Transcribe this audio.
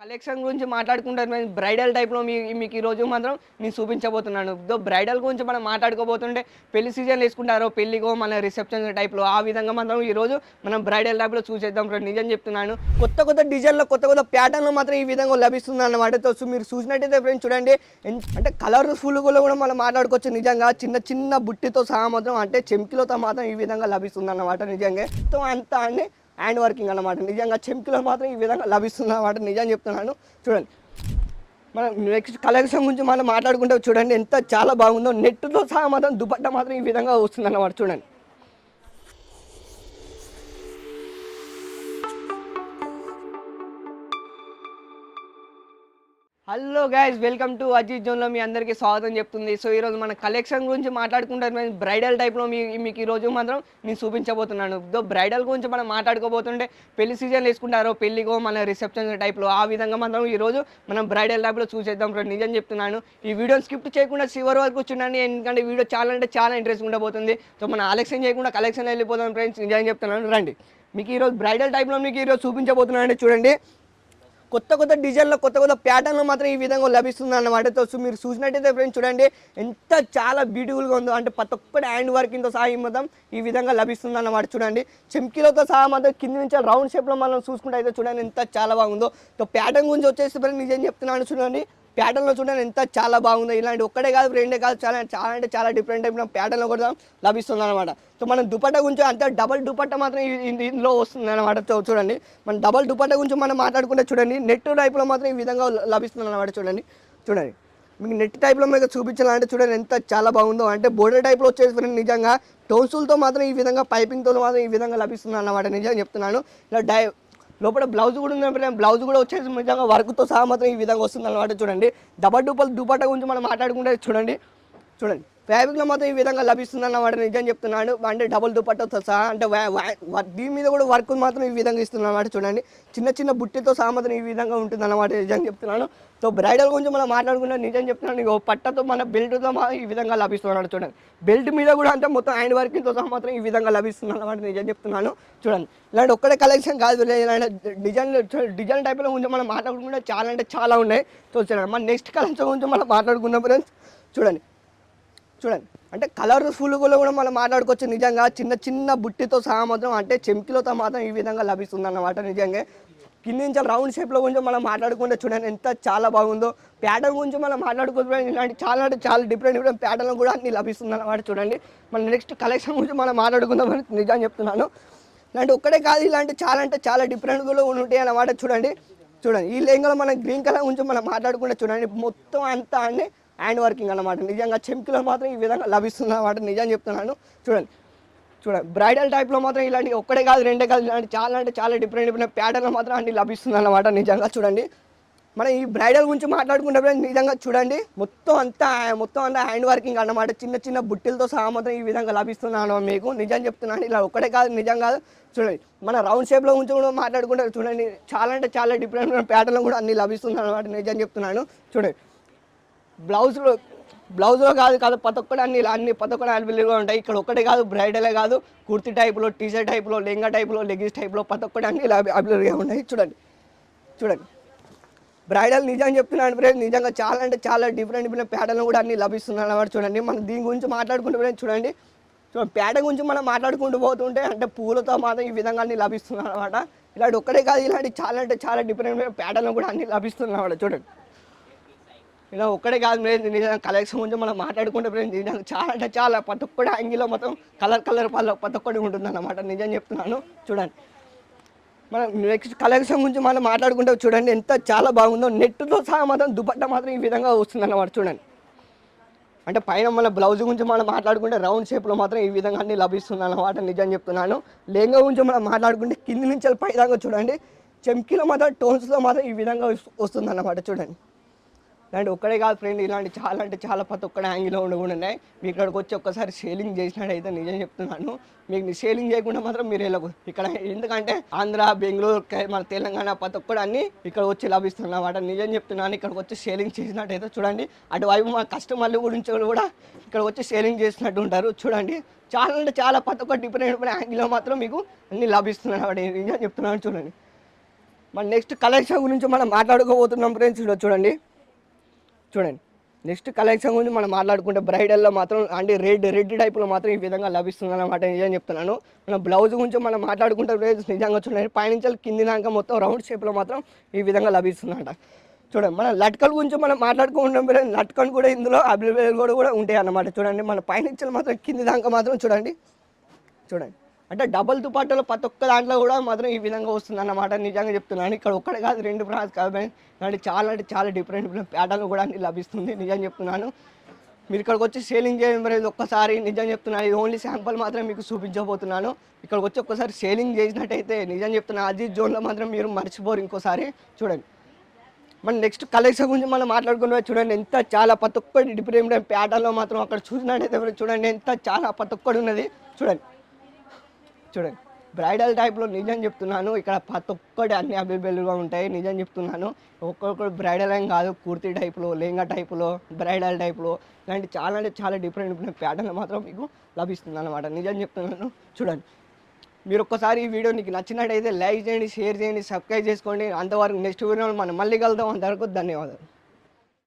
Collection గురించి మాట్లాడుకుంటారు మేము బ్రైడల్ టైప్‌లో మీకు ఈరోజు మాత్రం నేను చూపించబోతున్నాను. బ్రైడల్ గురించి మనం మాట్లాడుకోబోతుంటే పెళ్లి సీజన్‌లో ఏసుకుంటారో పెళ్ళికో మన రిసెప్షన్ టైప్‌లో ఆ విధంగా మాత్రం ఈరోజు మనం బ్రైడల్ టైప్‌లో చూసేద్దాం ఫ్రెండ్. నిజం చెప్తున్నాను. కొత్త కొత్త డిజైన్‌లో కొత్త కొత్త ప్యాటర్న్‌లో మాత్రం ఈ విధంగా లభిస్తుందన్నమాట. మీరు చూసినట్టయితే ఫ్రెండ్స్ చూడండి అంటే కలర్‌ఫుల్‌గా కూడా మనం మాట్లాడుకోవచ్చు నిజంగా. చిన్న చిన్న బుట్టితో సహా మాత్రం అంటే చెమ్కీలతో మాత్రం ఈ విధంగా లభిస్తుందన్నమాట నిజంగా. మొత్తం అంతా అండి హ్యాండ్ వర్కింగ్ అనమాట. నిజంగా చెంకిలో మాత్రం ఈ విధంగా లభిస్తుందన్నమాట. నిజం చెప్తున్నాను. చూడండి మనం నెక్స్ట్ కలెక్షన్ గురించి మనం మాట్లాడుకుంటే చూడండి ఎంత చాలా బాగుందో. నెట్తో సహా మాత్రం దుపట్టా మాత్రం ఈ విధంగా వస్తుందన్నమాట. చూడండి hello guys, welcome to Ajith జోన్లో మీ అందరికీ స్వాగతం చెప్తుంది. సో ఈరోజు మన కలెక్షన్ గురించి మాట్లాడుకుంటారు మేము బ్రైడల్ టైప్లో మీకు ఈరోజు మాత్రం నేను చూపించబోతున్నాను. బ్రైడల్ గురించి మనం మాట్లాడుకోబోతుంటే పెళ్లి సీజన్లో వేసుకుంటారో పెళ్ళికో మన రిసెప్షన్ టైప్లో ఆ విధంగా మాత్రం ఈరోజు మనం బ్రైడల్ టైప్లో చూసేద్దాం ఫ్రెండ్. నిజం చెప్తున్నాను. ఈ వీడియోని స్కిప్ చేయకుండా చివరి వరకు చూడండి, ఎందుకంటే వీడియో చాలా అంటే చాలా ఇంట్రెస్ట్ ఉండబోతుంది. సో మనం ఆలస్యం చేయకుండా కలెక్షన్ వెళ్ళిపోతాం ఫ్రెండ్స్. నిజం చెప్తున్నాను, రండి. మీకు ఈరోజు బ్రైడల్ టైప్లో మీకు ఈరోజు చూపించబోతున్నాను. చూడండి కొత్త కొత్త డిజైన్లో కొత్త కొత్త ప్యాటర్న్లో మాత్రం ఈ విధంగా లభిస్తుంది అన్నమాట. మీరు చూసినట్టయితే ఫ్రెండ్స్ చూడండి ఎంత చాలా బ్యూటిఫుల్గా ఉందో. అంటే ప్రతి ఒక్కటి హ్యాండ్ వర్కింగ్తో సహా మొత్తం ఈ విధంగా లభిస్తుంది అన్నమాట. చూడండి చెంకీలతో సహా మాత్రం కింది నుంచి రౌండ్ షేప్లో మనం చూసుకుంటే అయితే చూడండి ఎంత చాలా బాగుందో. సో ప్యాటర్న్ గురించి వచ్చేసి ఫ్రెండ్ నిజం చెప్తున్నాను. చూడండి ప్యాటర్న్లో చూడండి ఎంత చాలా బాగుందో. ఇలాంటి ఒక్కడే కాదు రెండే కాదు, చాలా చాలా అంటే చాలా డిఫరెంట్ టైప్ ప్యాటర్న్లో కూడా లభిస్తుంది అనమాట. సో మనం దుపట్టా గురించి అంతే డబల్ దుపట్టా మాత్రం ఇందులో వస్తుంది అనమాట. చూడండి మన డబల్ దుపట్టా గురించి మనం మాట్లాడుకుంటే చూడండి నెట్ టైప్లో మాత్రం ఈ విధంగా లభిస్తుంది అనమాట. చూడండి చూడండి మీకు నెట్ టైప్లో మీకు చూపించాలంటే చూడండి ఎంత చాలా బాగుందో. అంటే బోర్డర్ టైప్లో వచ్చేసి నిజంగా టోన్సులతో మాత్రం ఈ విధంగా పైపింగ్తో మాత్రం ఈ విధంగా లభిస్తుంది అన్నమాట. నిజంగా చెప్తున్నాను. ఇలా లోపల బ్లౌజ్ కూడా ఉంది. బ్లౌజ్ కూడా వచ్చేసి నిజంగా వర్క్తో సహా మాత్రం ఈ విధంగా వస్తుంది అన్నమాట. చూడండి డబల్ దుపట్టా గురించి మనం మాట్లాడుకుంటే చూడండి చూడండి ఫ్యాబ్రిక్లో మాత్రం ఈ విధంగా లభిస్తుంది అన్నమాట. నిజం చెప్తున్నాను. అంటే డబుల్ దుపట్టాతో సహా అంటే దీని మీద కూడా వర్క్ మాత్రం ఈ విధంగా ఇస్తుంది అన్నమాట. చూడండి చిన్న చిన్న బుట్టితో సహా మాత్రం ఈ విధంగా ఉంటుంది అన్నమాట. నిజం చెప్తున్నాను. సో బ్రైడల్ గురించి మనం మాట్లాడుకుంటే నిజం చెప్తున్నాను. పట్టతో మన బెల్ట్తో ఈ విధంగా లభిస్తున్నాడు. చూడండి బెల్ట్ మీద కూడా అంటే మొత్తం హ్యాండ్ వర్కింగ్తో సహా మాత్రం ఈ విధంగా లభిస్తుంది అన్నమాట. నిజం చెప్తున్నాను. చూడండి ఇలాంటి ఒక్కడే కలెక్షన్ కాదు, ఇలాంటి డిజైన్ టైప్లో గురించి మనం మాట్లాడుకుంటే చాలా అంటే చాలా ఉన్నాయి. సో చూడండి మన నెక్స్ట్ కలెక్షన్ గురించి మనం మాట్లాడుకుందాం ఫ్రెండ్స్. చూడండి చూడండి అంటే కలర్ఫుల్గా కూడా మనం మాట్లాడుకోవచ్చు నిజంగా. చిన్న చిన్న బుట్టితో సహా మాత్రం అంటే చెంకిలతో మాత్రం ఈ విధంగా లభిస్తుంది అన్నమాట. నిజంగా కింది నుంచి రౌండ్ షేప్లో గురించి మనం మాట్లాడుకుంటే చూడండి ఎంత చాలా బాగుందో. ప్యాటర్న్ గురించి మనం మాట్లాడుకుంటే ఇలాంటి చాలా అంటే చాలా డిఫరెంట్ ప్యాటర్న్ కూడా అన్ని లభిస్తుంది అన్నమాట. చూడండి మన నెక్స్ట్ కలెక్షన్ గురించి మనం మాట్లాడుకుందామని నిజం చెప్తున్నాను. ఇలాంటి ఒక్కడే కాదు, ఇలాంటి చాలా అంటే చాలా డిఫరెంట్ కూడా ఉంటాయి అన్నమాట. చూడండి చూడండి ఈ లెంగలో మనం గ్రీన్ కలర్ గురించి మనం మాట్లాడుకుంటే చూడండి మొత్తం అంతా అండి హ్యాండ్ వర్కింగ్ అనమాట. నిజంగా చెంకిలో మాత్రం ఈ విధంగా లభిస్తుంది అన్నమాట. నిజం చెప్తున్నాను. చూడండి చూడండి బ్రైడల్ టైప్లో మాత్రం ఇలాంటి ఒక్కడే కాదు రెండే కాదు, ఇలాంటి చాలా అంటే చాలా డిఫరెంట్ ప్యాటర్న్లో మాత్రం అన్ని లభిస్తుంది అన్నమాట. నిజంగా చూడండి మనం ఈ బ్రైడల్ గురించి మాట్లాడుకుంటే నిజంగా చూడండి మొత్తం అంతా హ్యాండ్ వర్కింగ్ అన్నమాట. చిన్న చిన్న బుట్టిలతో సహా మాత్రం ఈ విధంగా లభిస్తున్నాను మీకు. నిజం చెప్తున్నాను. ఇలా ఒక్కడే కాదు నిజం కాదు. చూడండి మన రౌండ్ షేప్లో గురించి కూడా మాట్లాడుకుంటే చూడండి చాలా అంటే చాలా డిఫరెంట్ ప్యాటర్న్లో కూడా అన్ని లభిస్తుంది అన్నమాట. నిజం చెప్తున్నాను. చూడండి బ్లౌజ్లో కాదు ప్రతి ఒక్కటి అన్ని ప్రతి ఒక్కటి అవైలబుల్గా ఉంటాయి. ఇక్కడ ఒక్కటే కాదు బ్రైడలే కాదు, కుర్తీ టైప్లో, టీషర్ట్ టైప్లో, లెంగా టైప్లో, లెగిన్స్ టైప్లో ప్రతి ఒక్కటి అన్ని అవైలబుల్గా ఉన్నాయి. చూడండి చూడండి బ్రైడల్ నిజం చెప్తున్నాను ఫ్రెండ్స్. నిజంగా చాలా అంటే చాలా డిఫరెంట్ ప్యాటర్న్ కూడా అన్ని లభిస్తున్నాయి అన్నమాట. చూడండి మనం దీని గురించి మాట్లాడుకుంటే ఫ్రెండ్స్ చూడండి ప్యాటర్న్ గురించి మనం మాట్లాడుకుంటూ పోతుంటే అంటే పూలతో మాత్రం ఈ విధంగా అన్ని లభిస్తున్నాయి అన్నమాట. ఇలాంటి ఒక్కడే కాదు, ఇలాంటి చాలా అంటే చాలా డిఫరెంట్ ప్యాటర్న్ కూడా అన్ని లభిస్తున్నాయి అన్నమాట. చూడండి ఇలా ఒక్కడే కాదు నిజంగా కలెక్షన్ గురించి మనం మాట్లాడుకుంటే నిజంగా చాలా అంటే చాలా ప్రతి ఒక్కటి యాంగిల్లో మొత్తం కలర్ ప్రతి ఒక్కటి ఉంటుంది అన్నమాట. నిజం చెప్తున్నాను. చూడండి మనం నెక్స్ట్ కలెక్షన్ గురించి మనం మాట్లాడుకుంటే చూడండి ఎంత చాలా బాగుందో. నెట్తో సహా మాత్రం దుపట్టా మాత్రం ఈ విధంగా వస్తుంది అన్నమాట. చూడండి అంటే పైన మన బ్లౌజ్ గురించి మనం మాట్లాడుకుంటే రౌండ్ షేప్లో మాత్రం ఈ విధంగా అన్ని లభిస్తుంది అన్నమాట. నిజం చెప్తున్నాను. లెహంగా గురించి మనం మాట్లాడుకుంటే కింది నుంచి పైదాకా చూడండి చెంకీలో మాత్రం టోన్స్లో మాత్రం ఈ విధంగా వస్తుంది అన్నమాట. చూడండి ఇలాంటి ఒక్కడే కాదు ఫ్రెండ్, ఇలాంటి చాలా అంటే చాలా ప్రతి ఒక్కటి యాంగిల్లో కూడా ఉన్నాయి. మీ ఇక్కడికి వచ్చి ఒక్కసారి సేలింగ్ చేసినట్టయితే నిజం చెప్తున్నాను మీకు సేలింగ్ చేయకుండా మాత్రం మీరు వెళ్ళకు ఇక్కడ. ఎందుకంటే ఆంధ్ర, బెంగళూరు, మన తెలంగాణ ప్రతి ఒక్కటి అన్నీ ఇక్కడ వచ్చి లభిస్తున్నమాట. నిజం చెప్తున్నాను. ఇక్కడికి వచ్చి సేలింగ్ చేసినట్టయితే చూడండి అటువైపు మా కస్టమర్ల గురించి కూడా ఇక్కడ వచ్చి సేలింగ్ చేసినట్టు ఉంటారు. చూడండి చాలా అంటే చాలా ప్రతి ఒక్క డిఫరెంట్ యాంగిల్లో మాత్రం మీకు అన్నీ లభిస్తున్నాయి. నిజం చెప్తున్నాను. చూడండి మన నెక్స్ట్ కలెక్షన్ గురించి మనం మాట్లాడుకోబోతున్నాం ఫ్రెండ్స్. చూడండి చూడండి నెక్స్ట్ కలెక్షన్ గురించి మనం మాట్లాడుకుంటే బ్రైడల్లో మాత్రం అంటే రెడ్ టైప్లో మాత్రం ఈ విధంగా లభిస్తుంది అనమాట. నిజం చెప్తున్నాను. మన బ్లౌజ్ గురించి మనం మాట్లాడుకుంటే ఫ్రెండ్స్ నిజంగా చూడండి పైనుంచి కింది దాకా మొత్తం రౌండ్ షేప్లో మాత్రం ఈ విధంగా లభిస్తుందంట. చూడండి మన లట్కల గురించి మనం మాట్లాడుకుంటాం ఫ్రెండ్స్. లట్కన్ కూడా ఇందులో అవైలబుల్ కూడా ఉంటాయి అన్నమాట. చూడండి మన పైనుంచి మాత్రం కింది దాకా మాత్రం చూడండి అంటే డబల్ దుపట్టాలు ప్రతి ఒక్క దాంట్లో కూడా మాత్రం ఈ విధంగా వస్తుంది అన్నమాట. నిజంగా చెప్తున్నాను. ఇక్కడ ఒక్కడే కాదు 2 బ్రాంచ్ కాబట్టి అంటే చాలా డిఫరెంట్ ప్యాటర్న్ కూడా అన్ని లభిస్తుంది. నిజం చెప్తున్నాను. మీరు ఇక్కడికి వచ్చి సేలింగ్ చేయడం ఒక్కసారి నిజం చెప్తున్నాను. ఇది ఓన్లీ శాంపుల్ మాత్రం మీకు చూపించబోతున్నాను. ఇక్కడికి వచ్చి ఒక్కసారి సేలింగ్ చేసినట్టయితే నిజం చెప్తున్నాను అజీజ్ జోన్లో మాత్రం మీరు మర్చిపోరు ఇంకోసారి. చూడండి మన నెక్స్ట్ కలెక్షన్ గురించి మనం మాట్లాడుకుంటే చూడండి ఎంత చాలా ప్రతి ఒక్కటి డిఫరెంట్ ప్యాటర్న్లో మాత్రం అక్కడ చూసినట్టయితే చూడండి ఎంత చాలా ప్రతి ఒక్కటి ఉన్నది. చూడండి బ్రైడల్ టైప్లో నిజం చెప్తున్నాను. ఇక్కడ ప్రతి ఒక్కటి అన్ని అవైలబుల్గా ఉంటాయి. నిజం చెప్తున్నాను. ఒక్కొక్కటి బ్రైడల్ ఏం కాదు, కుర్తీ టైప్లో, లెహంగా టైప్లో, బ్రైడల్ టైప్లో ఇలాంటి చాలా డిఫరెంట్ ప్యాటర్న్ మాత్రం మీకు లభిస్తుంది అనమాట. నిజం చెప్తున్నాను. చూడండి మీరు ఒక్కసారి ఈ వీడియో నీకు నచ్చినట్టయితే లైక్ చేయండి, షేర్ చేయండి, సబ్స్క్రైబ్ చేసుకోండి. అంతవరకు నెక్స్ట్ వీడియోలో మనం మళ్ళీ కలుద్దాం. అంతవరకు ధన్యవాదాలు.